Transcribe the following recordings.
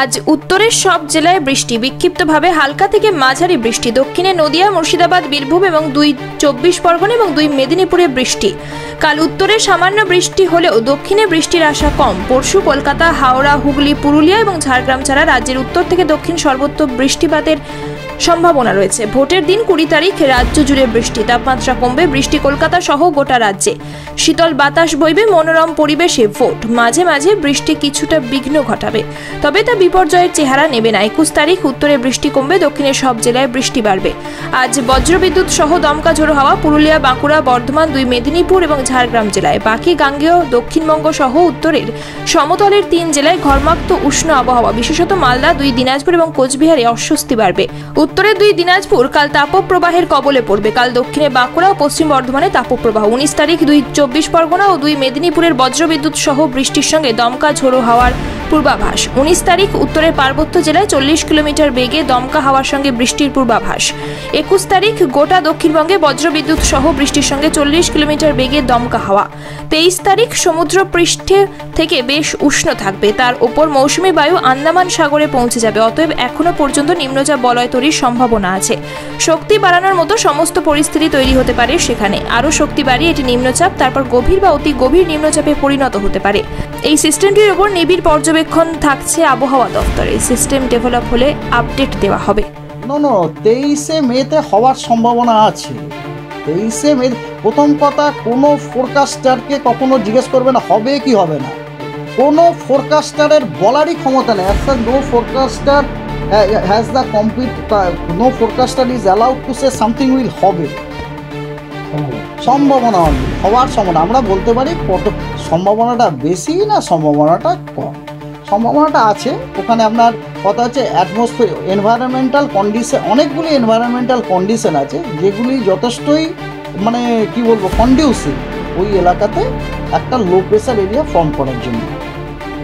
আজ উত্তরের সব জেলায় বৃষ্টি, বিক্ষিপ্তভাবে হালকা থেকে মাঝারি বৃষ্টি। দক্ষিণে নদিয়া, মুর্শিদাবাদ, বীরভূম এবং 24 পরগনা এবং 2 মেদিনীপুরে বৃষ্টি। কাল উত্তরে সামান্য বৃষ্টি হলেও দক্ষিণে বৃষ্টির আশা কম। পরশু কলকাতা, হাওড়া, হুগলি, পুরুলিয়া এবং ঝাড়গ্রাম ছাড়া রাজ্যের উত্তর থেকে দক্ষিণ সর্বত্র বৃষ্টিপাতের সম্ভাবনা রয়েছে। ভোটের দিন 20 তারিখ রাজ্য জুড়ে বৃষ্টি, তাপমাত্রা কমবে, বৃষ্টি কলকাতা সহ গোটা রাজ্যে। শীতল বাতাস বইবে, মনোরম পরিবেশে ভোট। মাঝে মাঝে বৃষ্টি কিছুটা বিঘ্ন ঘটাবে, তবে তা বিপর্যয়ের চেহারা নেবে না। 21 তারিখ উত্তরে বৃষ্টি কমবে, দক্ষিণের সব জেলায় বৃষ্টি বাড়বে। আজ বজ্রবিদ্যুৎ সহ দমকা ঝোড়ো হাওয়া পুরুলিয়া, বাঁকুড়া, বর্ধমান, 2 মেদিনীপুর এবং ঝাড়গ্রাম জেলায়। বাকি গাঙ্গেয় দক্ষিণবঙ্গ সহ উত্তরের সমতলের 3 জেলায় ঘর্মাক্ত উষ্ণ আবহাওয়া, বিশেষত মালদা, 2 দিনাজপুর এবং কোচবিহারে অস্বস্তি বাড়বে। উত্তরের 2 দিনাজপুর কাল তাপপ্রবাহের কবলে পড়বে। কাল দক্ষিণে বাঁকুড়া ও পশ্চিম বর্ধমানে তাপপ্রবাহ। 19 তারিখ 24 পরগনা ও 2 মেদিনীপুরের বজ্রবিদ্যুৎ সহ বৃষ্টির সঙ্গে দমকা ঝোড়ো হাওয়ার পূর্বাভাস। 19 তারিখ উত্তরের পার্বত্য জেলায় 40 কিলোমিটার বেগে দমকা হাওয়ার সঙ্গে বৃষ্টির পূর্বাভাস। 21 তারিখ গোটা দক্ষিণবঙ্গে বজ্রবিদ্যুৎ সহ বৃষ্টির সঙ্গে 40 কিলোমিটার বেগে দমকা হাওয়া। 23 তারিখ সমুদ্রপৃষ্ঠে থেকে বেশ উষ্ণ থাকবে, তার ওপর মৌসুমী বায়ু আন্দামান সাগরে পৌঁছে যাবে। অতএব এখনো পর্যন্ত নিম্নচাপ বলয় তৈরির সম্ভাবনা আছে। শক্তি বাড়ানোর মতো সমস্ত পরিস্থিতি তৈরি হতে পারে সেখানে। আরও শক্তি বাড়িয়ে এটি নিম্নচাপ, তারপর গভীর বা অতি গভীর নিম্নচাপে পরিণত হতে পারে। এই সিস্টেমটির উপর নিবিড় পর্যবেক্ষণ থাকছে আবহাওয়া দপ্তরে। সিস্টেম ডেভেলপ হলে আপডেট দেওয়া হবে। 23 মেতে হওয়ার সম্ভাবনা আছে। 23 মে প্রথম কথা, কোনো ফোরকাস্টারকে কখনো জিজ্ঞেস করবে না হবে কি হবে না। কোনো ফোরকাস্টারের বলারই ক্ষমতা নেই। No forecaster has the no forecaster is allowed to say something will হবে। সম্ভাবনা হওয়ার সম্ভাবনা আমরা বলতে পারি কত সম্ভাবনাটা বেশি না সম্ভাবনাটা কম। সম্ভাবনাটা আছে। ওখানে আপনার কথা হচ্ছে অ্যাটমসফিয়ার, এনভায়রনমেন্টাল কন্ডিশন, অনেকগুলি এনভায়রনমেন্টাল কন্ডিশন আছে যেগুলি যথেষ্টই মানে কি বলবো কন্ডিউসিভ ওই এলাকাতে একটা লো প্রেশার এরিয়া ফর্ম করার জন্য।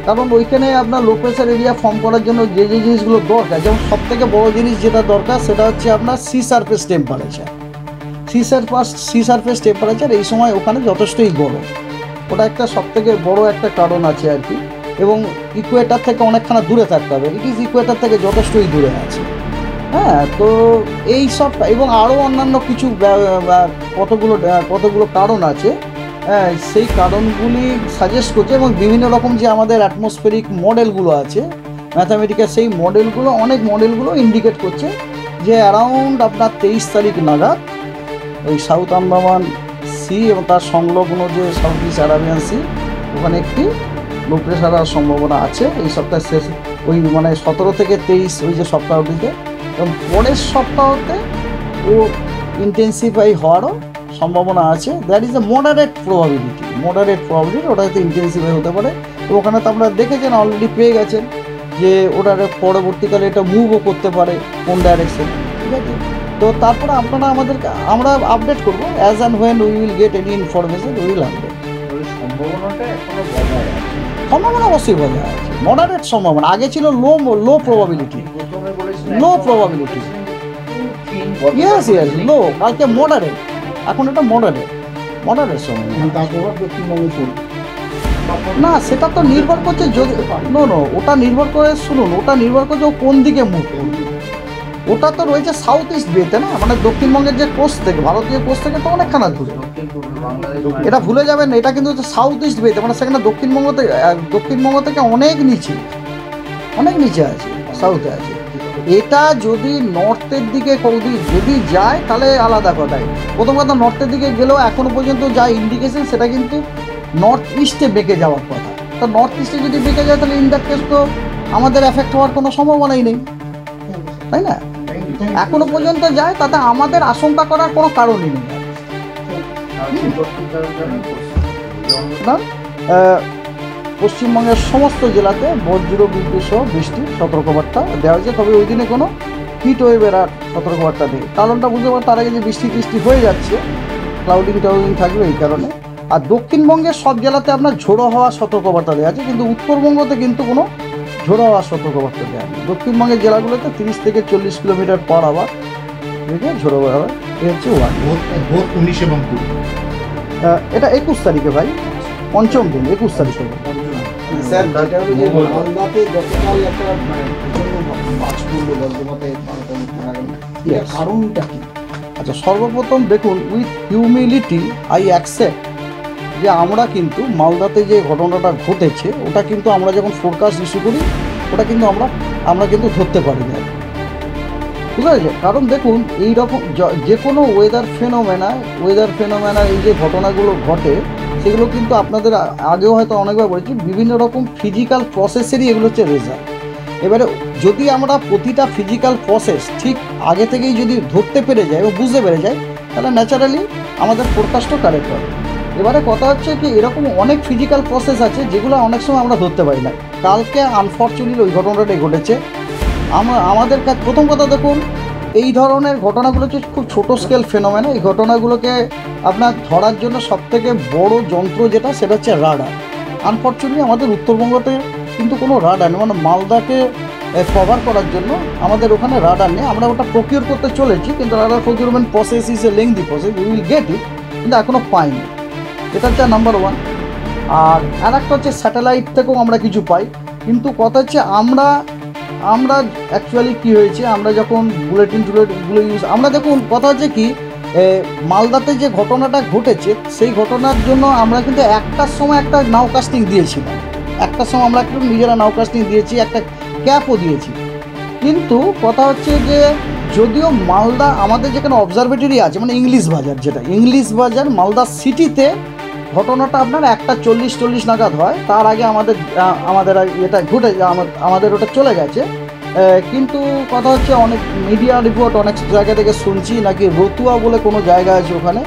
কারণ ওইখানে আপনার লো প্রেশার এরিয়া ফর্ম করার জন্য যে যে জিনিসগুলো দরকার, যেমন সবথেকে বড় জিনিস যেটা দরকার সেটা হচ্ছে আপনার sea surface temperature. Sea surface temperature এই সময় ওখানে যথেষ্টই গরম। ওটা একটা সবথেকে বড় একটা কারণ আছে আর কি। এবং ইকুয়েটার থেকে অনেকখানা দূরে থাকতে হবে। ইট ইজ ইকুয়েটার থেকে যথেষ্টই দূরে আছে। হ্যাঁ, তো এই সব এবং আরও অন্যান্য কিছু কতগুলো কারণ আছে। হ্যাঁ, সেই কারণগুলি সাজেস্ট করছে এবং বিভিন্ন রকম যে আমাদের অ্যাটমসফেরিক মডেলগুলো আছে ম্যাথামেটিক্যাল, সেই মডেলগুলো অনেক মডেলগুলো ইন্ডিকেট করছে যে অ্যারাউন্ড আপনার 23 তারিখ নাগাদ ওই সাউথ আন্দামান সি এবং তার সংলগ্ন যে সাউথ ইস্ট আরাবিয়ান সি ওখানে একটি লো প্রেশার হওয়ার সম্ভাবনা আছে এই সপ্তাহের শেষে, ওই মানে 17 থেকে 23 ওই যে সপ্তাহটিতে। এবং পরের সপ্তাহতে ও ইন্টেন্সিফাই হওয়ারও সম্ভাবনা আছে। That is a moderate probability. ওটা হয়তো ইন্টেন্সিফাই হতে পারে। তো ওখানে তো আপনারা দেখেছেন, অলরেডি পেয়ে গেছেন যে ওটার পরবর্তীকালে এটা মুভও করতে পারে কোন ডাইরেকশন। ঠিক আছে, তো তারপরে আমরা আপডেট করবো as and when we will get any information we will update. সম্ভাবনা অবশ্যই বজায় আছে, মডারেট সম্ভাবনা। আগে ছিল লো প্রবাবিলিটি। ইয়েস লো, কালকে মডারেট, এখন এটা মডারেট সম্ভাবনা। না, সেটা তো নির্ভর করছে যদি ওটা নির্ভর করে, শুনুন, ওটা নির্ভর করছে ও কোন দিকে মুভ করবে। ওটা তো রয়েছে সাউথ ইস্ট বেতে, না মানে দক্ষিণবঙ্গের যে কোস্ট থেকে, ভারতীয় কোস্ট থেকে তো অনেকখানা দূরে। এটা ভুলে যাবেন না, এটা কিন্তু হচ্ছে সাউথ ইস্ট বেতে, মানে সেখানে দক্ষিণবঙ্গ থেকে অনেক নিচে আছে, সাউথে আছে। এটা যদি নর্থের দিকে যদি যায় তাহলে আলাদা কথাই। প্রথম কথা, নর্থের দিকে গেলেও এখনো পর্যন্ত যা ইন্ডিকেশন সেটা কিন্তু নর্থ ইস্টে বেঁকে যাওয়ার কথা। তো নর্থ ইস্টে যদি বেঁকে যায় তাহলে ইন দ্যাট কেস তো আমাদের এফেক্ট হওয়ার কোনো সম্ভাবনাই নেই, তাই না? এখনো পর্যন্ত যায়, তাতে আমাদের আশঙ্কা করার কোনো কারণই নেই। পশ্চিমবঙ্গের সমস্ত জেলাতে বজ্রবিদ্যুৎ সহ বৃষ্টির সতর্কবার্তা দেওয়া হয়েছে, তবে ওই দিনে কোনো হিট ওয়েভের আর সতর্কবার্তা নেই। কারণটা বুঝতে পারে, তার আগে যে বৃষ্টি হয়ে যাচ্ছে, ক্লাউডিং থাকবে এই কারণে। আর দক্ষিণবঙ্গের সব জেলাতে আপনার ঝোড়ো হওয়ার সতর্কবার্তা দেওয়া আছে, কিন্তু উত্তরবঙ্গতে কিন্তু কোনো ঝোড়ো হওয়ার সতর্কবার্তা দেওয়া নেই। দক্ষিণবঙ্গের জেলাগুলোতে 30 থেকে 40 কিলোমিটার পার আওয়ার থেকে ঝোড়ো হওয়ার এ হচ্ছে ভোট 19 এবং 20। এটা 21 তারিখে ভাই, পঞ্চম দিন 21 তারিখে। স্যার যেটা হলো যে মালদাতে গতকাল একটা প্রচন্ড বাজ পড়লো বজ্রপাতে 12টা লোক মারা গেল। এর Yes. কারণটা কি? আচ্ছা, সর্বপ্রথম দেখুন, উইথ হিউমিলিটি আই অ্যাকসেপ্ট যে আমরা কিন্তু মালদাতে যে ঘটনাটা ঘটেছে ওটা কিন্তু আমরা যখন ফোরকাস্ট ইস্যু করি ওটা কিন্তু আমরা কিন্তু ধরতে পারি না, বুঝতে পেরেছে? কারণ দেখুন, এই রকম যে কোনো ওয়েদার ফেনোমেনা এই যে ঘটনাগুলো ঘটে সেগুলো কিন্তু আপনাদের আগেও হয়তো অনেকবার বলেছি, বিভিন্ন রকম ফিজিক্যাল প্রসেসেরই এগুলো হচ্ছে রেজাল্ট। এবারে যদি আমরা প্রতিটা ফিজিক্যাল প্রসেস ঠিক আগে থেকেই যদি ধরতে পেরে যাই এবং বুঝতে পেরে যাই, তাহলে ন্যাচারালি আমাদের ফোরকাস্টও কারেক্ট হবে। এবারে কথা হচ্ছে কি, এরকম অনেক ফিজিক্যাল প্রসেস আছে যেগুলো অনেক সময় আমরা ধরতে পারি না। কালকে আনফর্চুনেটলি ওই ঘটনাটাই ঘটেছে। আমাদের কাছে প্রথম কথা দেখুন, এই ধরনের ঘটনাগুলো হচ্ছে খুব ছোটো স্কেল ফেনোমেনা। এই ঘটনাগুলোকে আপনার ধরার জন্য সবথেকে বড় যন্ত্র যেটা, সেটা হচ্ছে রাডার। আনফর্চুনেটলি আমাদের উত্তরবঙ্গতে কিন্তু কোনো রাডার নেই, মানে মালদাকে কভার করার জন্য আমাদের ওখানে রাডার নেই। আমরা ওটা প্রকিউর করতে চলেছি, কিন্তু radar procurement process is a lengthy process, we will get it, কিন্তু এখনও পাইনি। এটা হচ্ছে নাম্বার ওয়ান। আর একটা হচ্ছে স্যাটেলাইট থেকেও আমরা কিছু পাই, কিন্তু কথা হচ্ছে আমরা অ্যাকচুয়ালি কী হয়েছে, আমরা যখন বুলেটিনগুলো আমরা দেখুন, কথা হচ্ছে কি, মালদাতে যে ঘটনাটা ঘটেছে সেই ঘটনার জন্য আমরা কিন্তু একটার সময় একটা নাও কাস্টিং দিয়েছিলাম, একটার সময় আমরা একটু নিজেরা নাও কাস্টিং দিয়েছি, একটা ক্যাপও দিয়েছি। কিন্তু কথা হচ্ছে যে যদিও মালদা আমাদের যেখানে অবজারভেটরি আছে, মানে ইংলিশ বাজার মালদা সিটিতে ঘটনাটা আপনার 1:40 নাগাদ হয়। তার আগে আমাদের এটা ঘটে আমাদের ওটা চলে গেছে। কিন্তু কথা হচ্ছে অনেক মিডিয়া রিপোর্ট অনেক জায়গা থেকে শুনছি নাকি রতুয়া বলে কোনো জায়গা আছে ওখানে,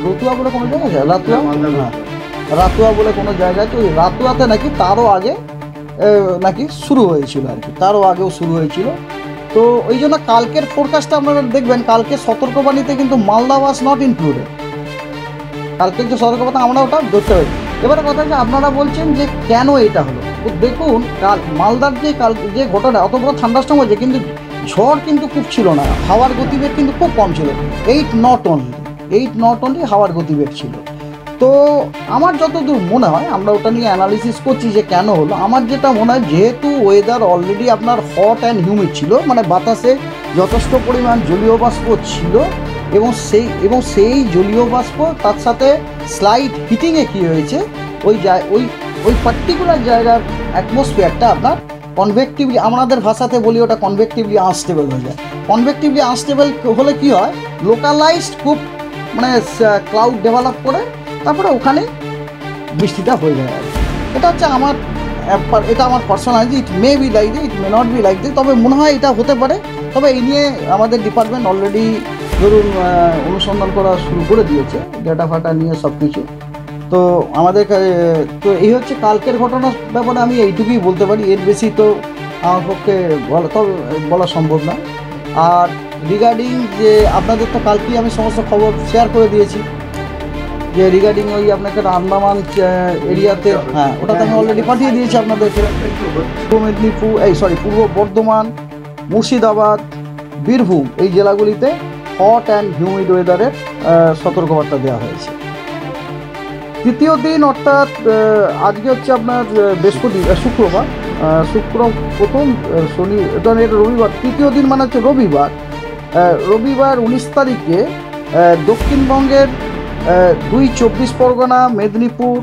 রতুয়া বলে কোনো জায়গা আছে, রাতুয়া বলে কোনো জায়গা আছে, ওই রাতুয়াতে নাকি তারও আগে নাকি শুরু হয়েছিল আর কি, তারও আগেও শুরু হয়েছিল। তো ওই জন্য কালকের ফোরকাস্টটা আপনারা দেখবেন, কালকে সতর্কবাণীতে কিন্তু মালদা ওয়াজ নট ইনক্লুডেড। কালকের যে সতর্কবার্তা আমরা ওটা ধরতে পারি। এবারে কথা হচ্ছে, আপনারা বলছেন যে কেন এটা হলো। তো দেখুন, মালদার যে ঘটনা, অত বড় থান্ডারস্টর্ম হয়েছে, কিন্তু ঝড় কিন্তু খুব ছিল না, হাওয়ার গতিবেগ কিন্তু খুব কম ছিল, 8 নট অনলি হাওয়ার গতিবেগ ছিল। তো আমার যতদূর মনে হয়, আমরা ওটা নিয়ে অ্যানালিসিস করছি যে কেন হলো। আমার যেটা মনে হয়, যেহেতু ওয়েদার অলরেডি আপনার হট অ্যান্ড হিউমিড ছিল, মানে বাতাসে যথেষ্ট পরিমাণ জলীয় বাষ্প ছিল, এবং সেই জলীয় বাষ্প তার সাথে স্লাইড হিটিংয়ে কী হয়েছে, ওই পার্টিকুলার জায়গার অ্যাটমসফিয়ারটা আপনার কনভেক্টিভলি, আমাদের ভাষাতে বলি ওটা কনভেক্টিভলি আনস্টেবল হয়ে যায়। কনভেক্টিভলি আনস্টেবল হলে কি হয়, লোকালাইজড খুব মানে ক্লাউড ডেভেলপ করে তারপরে ওখানে বৃষ্টিটা হয়ে যায়। এটা হচ্ছে আমার personal, it may be like this, it may not be like this, তবে মনে হয় এটা হতে পারে। তবে এই নিয়ে আমাদের ডিপার্টমেন্ট অলরেডি ধরুন অনুসন্ধান করা শুরু করে দিয়েছে, ডেটা ফাটা নিয়ে সব কিছু। তো আমাদের তো এই হচ্ছে কালকের ঘটনার ব্যাপারে আমি এইটুকুই বলতে পারি, এর বেশি তো আমার পক্ষে বলা সম্ভব না। আর রিগার্ডিং যে আপনাদের তো কালকেই আমি সমস্ত খবর শেয়ার করে দিয়েছি, যে রিগার্ডিং ওই আপনাকে আন্দামান এরিয়াতে, হ্যাঁ ওটা তো আমি অলরেডি পাঠিয়ে দিয়েছি আপনাদেরকে। পূর্ব বর্ধমান, মুর্শিদাবাদ, বীরভূম এই জেলাগুলিতে হট অ্যান্ড হিউমিড ওয়েদারের সতর্কবার্তা দেওয়া হয়েছে। তৃতীয় দিন অর্থাৎ আজকে হচ্ছে আপনার শুক্রবার, প্রথম শনি, এটা রবিবার, তৃতীয় দিন মানে হচ্ছে রবিবার 19 তারিখে দক্ষিণবঙ্গের 2 24 পরগনা, মেদিনীপুর,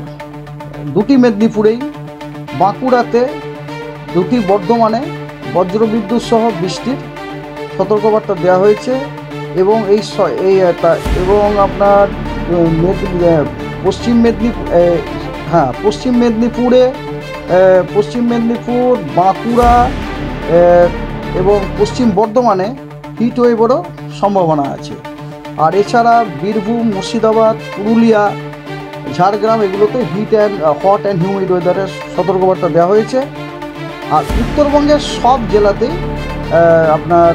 2টি মেদিনীপুরেই, বাঁকুড়াতে, 2টি বর্ধমানে বজ্রবিদ্যুৎ সহ বৃষ্টির সতর্কবার্তা দেওয়া হয়েছে। এবং এবং আপনার পশ্চিম মেদিনীপুর, বাঁকুড়া এবং পশ্চিম বর্ধমানে হিট ওয়েভেরও সম্ভাবনা আছে। আর এছাড়া বীরভূম, মুর্শিদাবাদ, পুরুলিয়া, ঝাড়গ্রাম এগুলোতে হট অ্যান্ড হিউমিড ওয়েদারের সতর্কবার্তা দেওয়া হয়েছে। আর উত্তরবঙ্গের সব জেলাতেই আপনার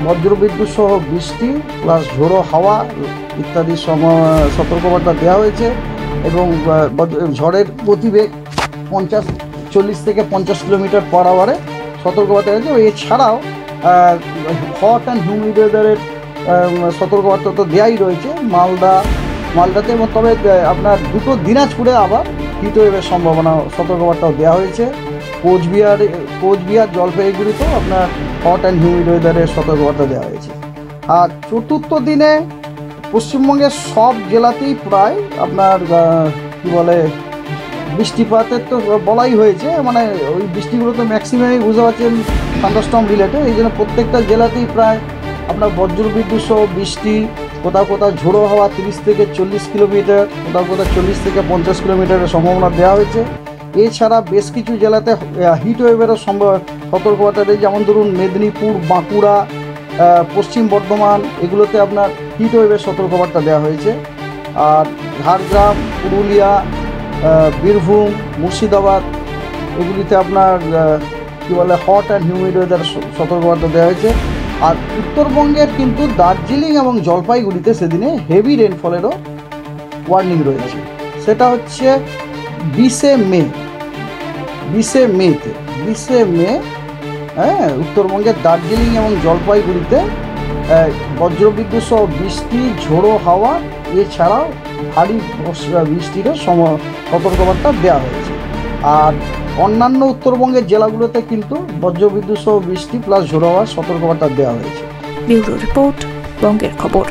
বজ্রবিদ্যুৎ সহ বৃষ্টি প্লাস ঝোড়ো হাওয়া ইত্যাদি সতর্কবার্তা দেওয়া হয়েছে। এবং ঝড়ের গতিবেগ 40 থেকে 50 কিলোমিটার পার আওয়ারে সতর্কবার্তা হয়েছে। এছাড়াও হট অ্যান্ড হিউমিড ওয়েদারের সতর্কবার্তা তো দেওয়াই রয়েছে মালদাতে। এবং তবে আপনার দুটো দিনাজপুরে আবার হিটওয়েভের সম্ভাবনা সতর্কবার্তাও দেওয়া হয়েছে। কোচবিহার জলপাইগুড়িতেও আপনার হট অ্যান্ড হিউমিড ওয়েদারের সতর্কবার্তা দেওয়া হয়েছে। আর চতুর্থ দিনে পশ্চিমবঙ্গের সব জেলাতেই প্রায় আপনার কী বলে বৃষ্টিপাতের তো বলাই হয়েছে, মানে ওই বৃষ্টিগুলো তো ম্যাক্সিমামই বুঝতে পারছেন থান্ডারস্টর্ম রিলেটেড। এই জন্য প্রত্যেকটা জেলাতেই প্রায় আপনার বজ্রবিদ্যুৎ সহ বৃষ্টি, কোথাও কোথাও ঝোড়ো হাওয়া 30 থেকে 40 কিলোমিটার, কোথাও কোথাও 40 থেকে 50 কিলোমিটারের সম্ভাবনা দেওয়া হয়েছে। এছাড়া বেশ কিছু জেলাতে হিটওয়েভেরও সতর্কবার্তা দেয়, যেমন ধরুন মেদিনীপুর, বাঁকুড়া, পশ্চিম বর্ধমান, এগুলোতে আপনার হিটওয়েভের সতর্কবার্তা দেওয়া হয়েছে। আর ঝাড়গ্রাম, পুরুলিয়া, বীরভূম, মুর্শিদাবাদ, এগুলিতে আপনার কী বলে হট অ্যান্ড হিউমিড ওয়েদার সতর্কবার্তা দেওয়া হয়েছে। আর উত্তরবঙ্গের কিন্তু দার্জিলিং এবং জলপাইগুড়িতে সেদিনে হেভি রেনফলেরও ওয়ার্নিং রয়েছে। সেটা হচ্ছে 20 মে, হ্যাঁ, উত্তরবঙ্গের দার্জিলিং এবং জলপাইগুড়িতে বজ্রবিদ্যুৎ সহ বৃষ্টি, ঝোড়ো হাওয়া এছাড়াও ভারী বৃষ্টিরও সতর্কবার্তা দেওয়া হয়েছে। আর অন্যান্য উত্তরবঙ্গের জেলাগুলোতে কিন্তু বজ্রবিদ্যুৎ সহ বৃষ্টি প্লাস ঝোড়ো হাওয়ার সতর্কবার্তা দেওয়া হয়েছে। ব্যুরো রিপোর্ট, বঙ্গের খবর।